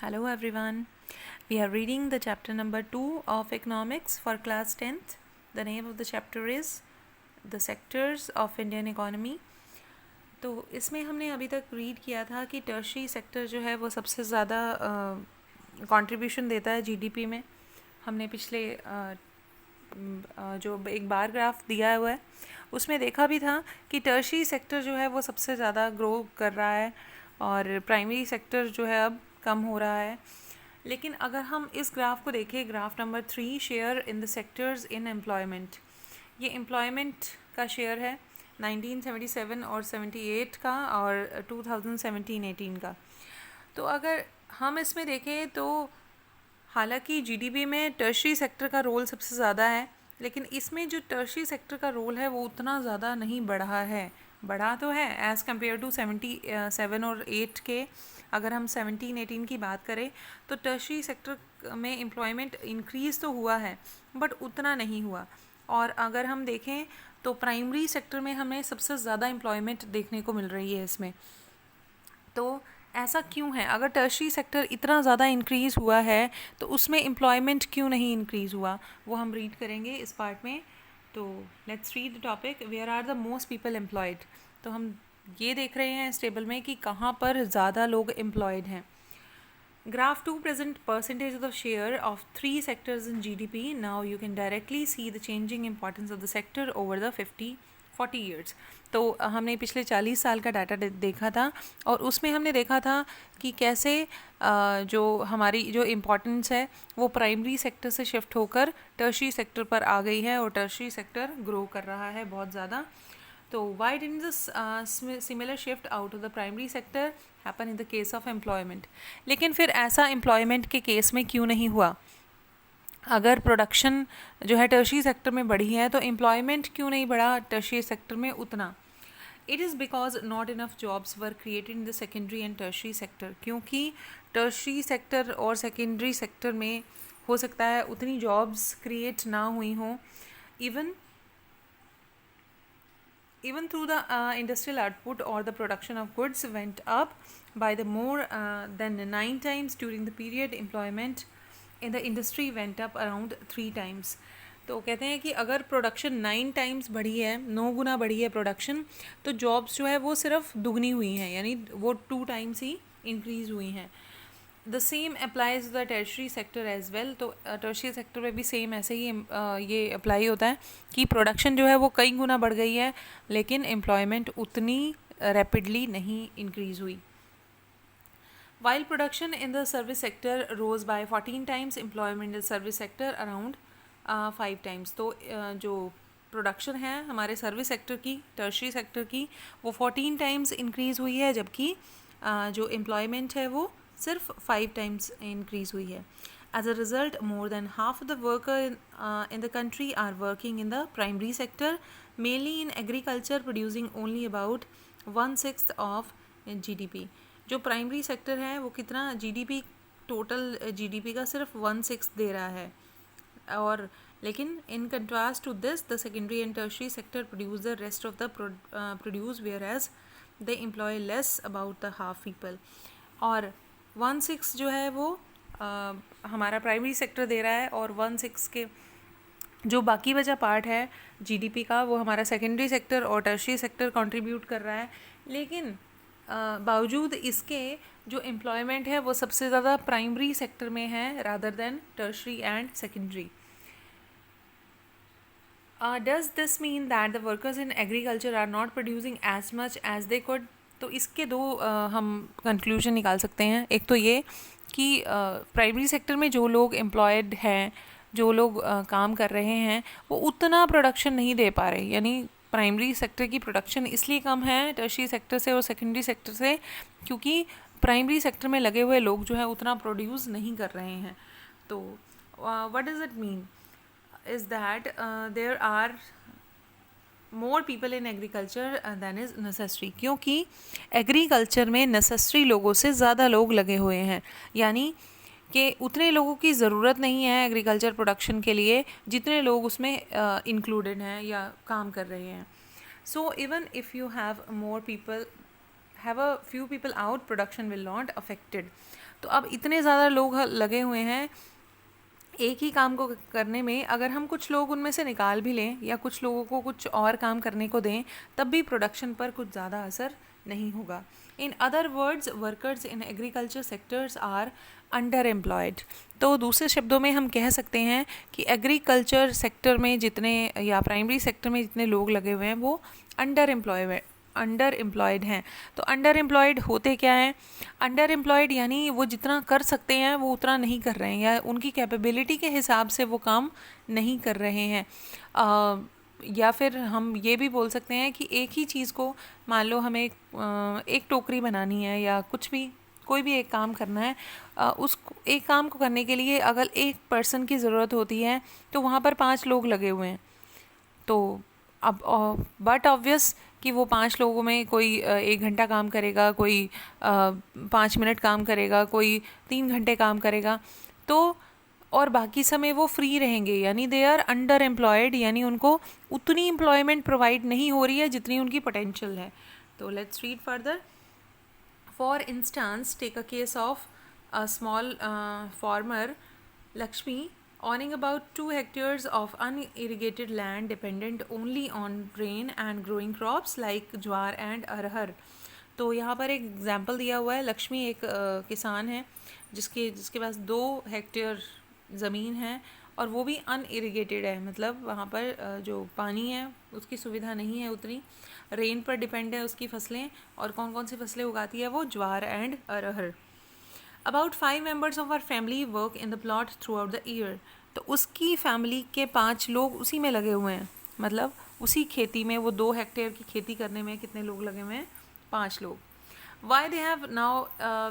Hello everyone. We are reading the chapter number 2 of economics for class 10th. The name of the chapter is The Sectors of Indian Economy. तो इसमें हमने अभी तक read किया था कि tertiary sector जो है वो सबसे ज़्यादा कंट्रीब्यूशन देता है जीडीपी में. हमने पिछले जो एक बार ग्राफ दिया हुआ है उसमें देखा भी था कि टर्शरी सेक्टर जो है वो सबसे ज़्यादा ग्रो कर रहा है और प्राइमरी सेक्टर जो है अब कम हो रहा है. लेकिन अगर हम इस ग्राफ को देखें, graph number 3, share in the sectors in employment, ये एम्प्लॉयमेंट का शेयर है 1977 और 78 का और 2017-18 का. तो अगर हम इसमें देखें तो हालांकि जीडीपी में टर्शरी सेक्टर का रोल सबसे ज़्यादा है, लेकिन इसमें जो टर्शरी सेक्टर का रोल है वो उतना ज़्यादा नहीं बढ़ा है. बढ़ा तो है एज़ कम्पेयर टू 77 और 8 के. अगर हम 17-18 की बात करें तो टर्शरी सेक्टर में एम्प्लॉयमेंट इंक्रीज़ तो हुआ है बट उतना नहीं हुआ. और अगर हम देखें तो प्राइमरी सेक्टर में हमें सबसे ज़्यादा एम्प्लॉयमेंट देखने को मिल रही है इसमें. तो ऐसा क्यों है? अगर टर्शरी सेक्टर इतना ज़्यादा इंक्रीज़ हुआ है तो उसमें एम्प्लॉयमेंट क्यों नहीं इंक्रीज़ हुआ, वो हम रीड करेंगे इस पार्ट में. तो let's read the topic. Where are the most people employed. तो हम ये देख रहे हैं इस टेबल में कि कहाँ पर ज़्यादा लोग एम्प्लॉयड हैं. Graph 2 present percentage of the share of 3 sectors in GDP. Now you can directly see the changing importance of the sector over the 40 years. तो हमने पिछले 40 साल का डाटा देखा था और उसमें हमने देखा था कि कैसे जो हमारी जो इम्पोर्टेंस है वो प्राइमरी सेक्टर से शिफ्ट होकर टर्शरी सेक्टर पर आ गई है और टर्शरी सेक्टर ग्रो कर रहा है बहुत ज़्यादा. तो why didn't this similar shift out of the primary sector happen in the case of employment? लेकिन फिर ऐसा एम्प्लॉयमेंट के केस में क्यों नहीं हुआ? अगर प्रोडक्शन जो है टर्शरी सेक्टर में बढ़ी है तो एम्प्लॉयमेंट क्यों नहीं बढ़ा टर्शरी सेक्टर में उतना? It is because not enough jobs were created in the secondary and tertiary sector. क्योंकि टर्शरी सेक्टर और सेकेंडरी सेक्टर में हो सकता है उतनी जॉब्स क्रिएट ना हुई हों. Even through the industrial output or the production of goods went up by the more than 9 times during the period. Employment in the industry went up around 3 times. तो कहते हैं कि अगर प्रोडक्शन 9 टाइम्स बढ़ी है, 9 गुना बढ़ी है प्रोडक्शन, तो जॉब्स जो है वो सिर्फ दुगनी हुई हैं, यानी वो 2 टाइम्स ही इंक्रीज़ हुई हैं. The same applies the tertiary sector as well. तो टर्शरी सेक्टर में भी सेम ऐसे ही ये अप्लाई होता है कि प्रोडक्शन जो है वो कई गुना बढ़ गई है लेकिन एम्प्लॉयमेंट उतनी रैपिडली नहीं इंक्रीज़ हुई. While production in the service sector rose by 14 times, employment in the service sector around 5 times. तो जो प्रोडक्शन है हमारे सर्विस सेक्टर की, टर्शरी सेक्टर की, वो 14 टाइम्स इंक्रीज़ हुई है, जबकि जो एम्प्लॉयमेंट है वो सिर्फ 5 टाइम्स इंक्रीज़ हुई है. As a result, more than half of the workers in the country are working in the primary sector, mainly in agriculture, producing only about 1/6 of GDP. जो प्राइमरी सेक्टर है वो कितना GDP, total GDP का सिर्फ 1/6 दे रहा है. और लेकिन in contrast to this the secondary and tertiary sector produce the rest of the produce, whereas they employ less about the half people. और 1/6 जो है वो हमारा प्राइमरी सेक्टर दे रहा है और 1/6 के जो बाकी बचा पार्ट है जीडीपी का वो हमारा सेकेंडरी सेक्टर और टर्शरी सेक्टर कंट्रीब्यूट कर रहा है. लेकिन बावजूद इसके जो एम्प्लॉयमेंट है वो सबसे ज़्यादा प्राइमरी सेक्टर में है rather than tertiary and secondary. Does this mean that the workers in agriculture are not producing as much as they could. तो इसके दो हम कंक्लूजन निकाल सकते हैं. एक तो ये कि प्राइमरी सेक्टर में जो लोग एम्प्लॉयड हैं, जो लोग काम कर रहे हैं, वो उतना प्रोडक्शन नहीं दे पा रहे. यानी प्राइमरी सेक्टर की प्रोडक्शन इसलिए कम है टर्शरी सेक्टर से और सेकेंडरी सेक्टर से क्योंकि प्राइमरी सेक्टर में लगे हुए लोग जो है उतना प्रोड्यूस नहीं कर रहे हैं. तो what does it mean is that there are more people in agriculture than is necessary. क्योंकि एग्रीकल्चर में नेसेसरी लोगों से ज़्यादा लोग लगे हुए हैं, यानी कि उतने लोगों की ज़रूरत नहीं है एग्रीकल्चर प्रोडक्शन के लिए जितने लोग उसमें इंक्लूडेड हैं या काम कर रहे हैं. So even if you have more people have a few people out, production will not affected. तो अब इतने ज़्यादा लोग लगे हुए हैं एक ही काम को करने में, अगर हम कुछ लोग उनमें से निकाल भी लें या कुछ लोगों को कुछ और काम करने को दें, तब भी प्रोडक्शन पर कुछ ज़्यादा असर नहीं होगा। In other words, workers in agriculture sectors are under employed. तो दूसरे शब्दों में हम कह सकते हैं कि एग्रीकल्चर सेक्टर में जितने या प्राइमरी सेक्टर में जितने लोग लगे हुए हैं वो अंडर एम्प्लॉयड हैं। तो अंडर एम्प्लॉयड होते क्या हैं? अंडर एम्प्लॉयड यानी वो जितना कर सकते हैं वो उतना नहीं कर रहे हैं, या उनकी कैपेबिलिटी के हिसाब से वो काम नहीं कर रहे हैं। या फिर हम ये भी बोल सकते हैं कि एक ही चीज़ को, मान लो हमें एक टोकरी बनानी है या कुछ भी, कोई भी एक काम करना है, उस एक काम को करने के लिए अगर एक पर्सन की ज़रूरत होती है तो वहाँ पर 5 लोग लगे हुए हैं। तो अब बट ऑब्वियस कि वो 5 लोगों में कोई 1 घंटा काम करेगा, कोई 5 मिनट काम करेगा, कोई 3 घंटे काम करेगा, तो और बाकी समय वो फ्री रहेंगे, यानी दे आर अंडर एम्प्लॉयड, यानी उनको उतनी एम्प्लॉयमेंट प्रोवाइड नहीं हो रही है जितनी उनकी पोटेंशियल है। तो let's read further. For instance, take a case of a small farmer Lakshmi owning about 2 hectares of unirrigated land dependent only on rain and growing crops like jowar and अरहर। तो यहाँ पर एक एग्जाम्पल दिया हुआ है। लक्ष्मी एक किसान है जिसके पास 2 हेक्टेयर ज़मीन है और वो भी अनइरिगेटेड है, मतलब वहाँ पर जो पानी है उसकी सुविधा नहीं है उतनी, रेन पर डिपेंड है उसकी फसलें, और कौन कौन सी फसलें उगाती है वो ज्वार and arhar. About 5 members of our family work in the plot throughout the year। तो उसकी फैमिली के 5 लोग उसी में लगे हुए हैं, मतलब उसी खेती में, वो 2 हेक्टेयर की खेती करने में कितने लोग लगे हुए हैं? 5 लोग। Why they have now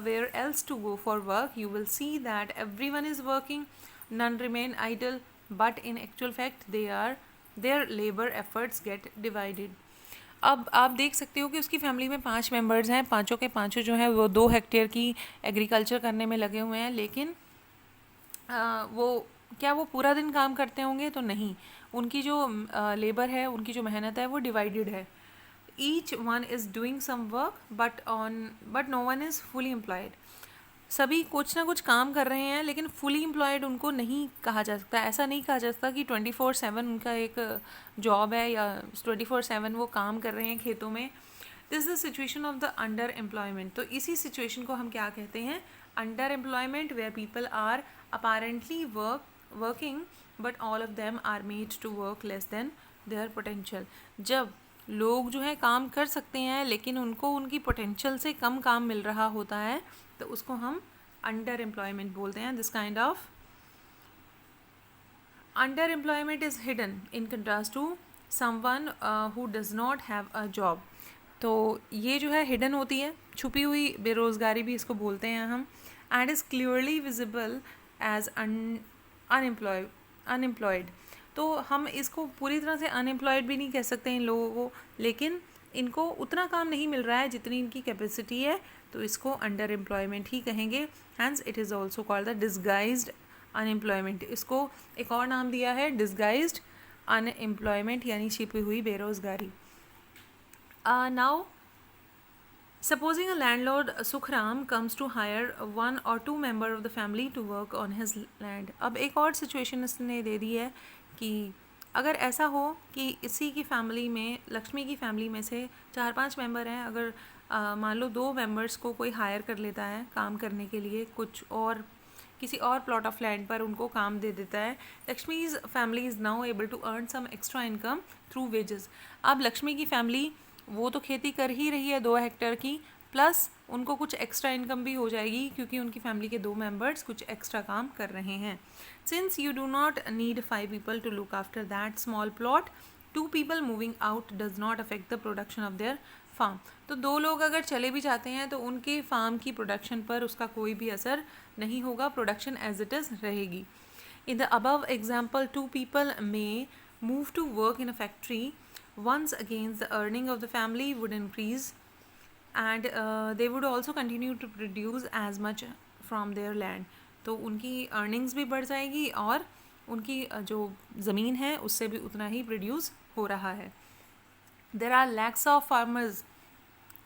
where else to go for work? You will see that everyone is working, none remain idle, but in actual fact their labor efforts get divided। अब आप देख सकते हो कि उसकी फैमिली में 5 मेंबर्स हैं, पांचों के पांचों जो हैं वो 2 हेक्टेयर की एग्रीकल्चर करने में लगे हुए हैं, लेकिन वो पूरा दिन काम करते होंगे? तो नहीं, उनकी जो लेबर है, उनकी जो मेहनत है वो डिवाइडेड है। Each one is doing some work but no one is fully employed. सभी कुछ ना कुछ काम कर रहे हैं, लेकिन फुली एम्प्लॉयड उनको नहीं कहा जा सकता। ऐसा नहीं कहा जा सकता कि 24/7 उनका एक जॉब है या 24/7 वो काम कर रहे हैं खेतों में। This is the situation of the under employment. तो इसी सिचुएशन को हम क्या कहते हैं? Under employment, where people are apparently working but all of them are made to work less than their potential. जब लोग जो है काम कर सकते हैं लेकिन उनको उनकी पोटेंशियल से कम काम मिल रहा होता है, तो उसको हम अंडर एम्प्लॉयमेंट बोलते हैं। This kind of under employment is hidden in contrast to someone who does not have a job. तो ये जो है हिडन होती है, छुपी हुई बेरोज़गारी भी इसको बोलते हैं हम। And is clearly visible as unemployed. तो हम इसको पूरी तरह से अनएम्प्लॉयड भी नहीं कह सकते इन लोगों को, लेकिन इनको उतना काम नहीं मिल रहा है जितनी इनकी कैपेसिटी है, तो इसको अंडर एम्प्लॉयमेंट ही कहेंगे। Hence it is also called the disguised unemployment. इसको एक और नाम दिया है, डिसगाइज्ड अनएम्प्लॉयमेंट, यानी छिपी हुई बेरोज़गारी। Now supposing a landlord Sukhram comes to hire 1 or 2 member of the family to work on his land। अब एक और सिचुएशन इसने दे दी है कि अगर ऐसा हो कि इसी की फैमिली में, लक्ष्मी की फैमिली में से 4-5 मेंबर हैं, अगर मान लो 2 मेंबर्स को कोई हायर कर लेता है काम करने के लिए, कुछ और किसी और प्लॉट ऑफ लैंड पर उनको काम दे देता है। Lakshmi's family is now able to earn some extra income through wages. अब लक्ष्मी की फैमिली वो तो खेती कर ही रही है 2 हेक्टेयर की, प्लस उनको कुछ एक्स्ट्रा इनकम भी हो जाएगी क्योंकि उनकी फैमिली के 2 मेंबर्स कुछ एक्स्ट्रा काम कर रहे हैं। Since you do not need 5 people to look after that small plot, 2 people moving out does not affect the production of their farm. तो 2 लोग अगर चले भी जाते हैं तो उनके फार्म की प्रोडक्शन पर उसका कोई भी असर नहीं होगा, प्रोडक्शन एज इट इज़ रहेगी। In the above example 2 people may move to work in a factory. Once again the earning of the family would increase and they would also continue to produce as much from their land। तो उनकी earnings भी बढ़ जाएगी और उनकी जो ज़मीन है उससे भी उतना ही प्रोड्यूस हो रहा है। There are lakhs of farmers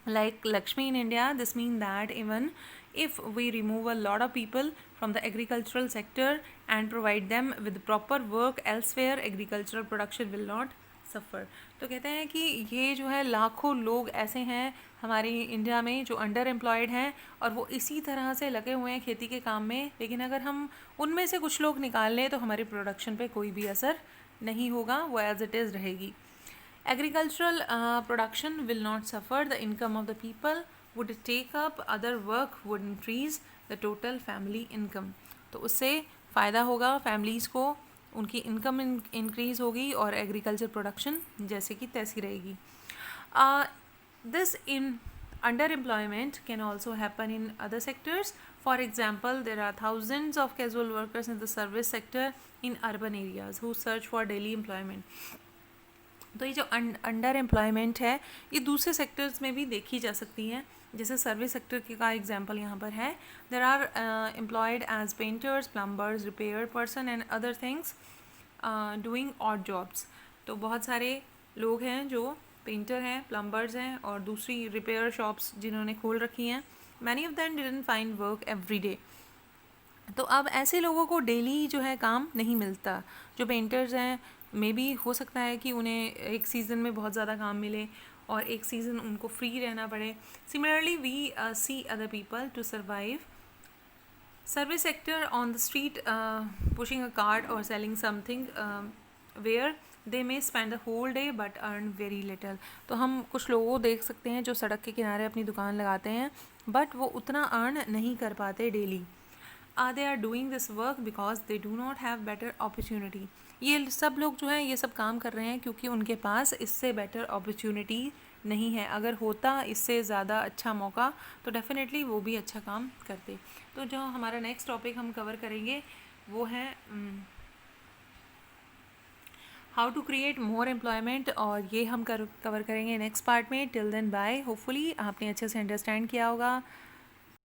like Lakshmi in India. This means that even if we remove a lot of people from the agricultural sector and provide them with proper work elsewhere, agricultural production will not suffer. तो कहते हैं कि ये जो है लाखों लोग ऐसे हैं हमारी इंडिया में जो अंडर एम्प्लॉयड हैं और वो इसी तरह से लगे हुए हैं खेती के काम में, लेकिन अगर हम उनमें से कुछ लोग निकाल लें तो हमारी प्रोडक्शन पे कोई भी असर नहीं होगा, वो एज इट इज़ रहेगी. Agricultural production will not suffer. The income of the people would take up, other work would increase the total family income. तो उससे फ़ायदा होगा फैमिलीज़ को, उनकी इनकम इंक्रीज़ होगी और एग्रीकल्चर प्रोडक्शन जैसे कि तैसी रहेगी. This in underemployment can also happen in other sectors. For example, there are thousands of casual workers in the service sector in urban areas who search for daily employment. तो ये जो under employment है ये दूसरे sectors में भी देखी जा सकती है, जैसे सर्विस सेक्टर का एग्जांपल यहाँ पर है. There are employed as painters, plumbers, repair person and other things doing odd jobs. तो बहुत सारे लोग हैं जो पेंटर हैं, प्लम्बर्स हैं और दूसरी रिपेयर शॉप्स जिन्होंने खोल रखी हैं. Many of them didn't find work every day. तो अब ऐसे लोगों को डेली जो है काम नहीं मिलता. जो पेंटर्स हैं मे बी हो सकता है कि उन्हें एक सीज़न में बहुत ज़्यादा काम मिले और एक सीज़न उनको फ्री रहना पड़े. Similarly we see other people to survive. Service sector on the street pushing a cart और selling something where they may spend the whole day but earn very little. तो हम कुछ लोगों को देख सकते हैं जो सड़क के किनारे अपनी दुकान लगाते हैं बट वो उतना अर्न नहीं कर पाते daily. They are doing this work because they do not have better opportunity. ये सब लोग जो हैं ये सब काम कर रहे हैं क्योंकि उनके पास इससे बेटर अपॉर्चुनिटी नहीं है. अगर होता इससे ज़्यादा अच्छा मौका तो डेफिनेटली वो भी अच्छा काम करते. तो जो हमारा नेक्स्ट टॉपिक हम कवर करेंगे वो है how to create more employment, और ये हम कवर करेंगे नेक्स्ट पार्ट में. Till then bye. होपफुली आपने अच्छे से अंडरस्टैंड किया होगा.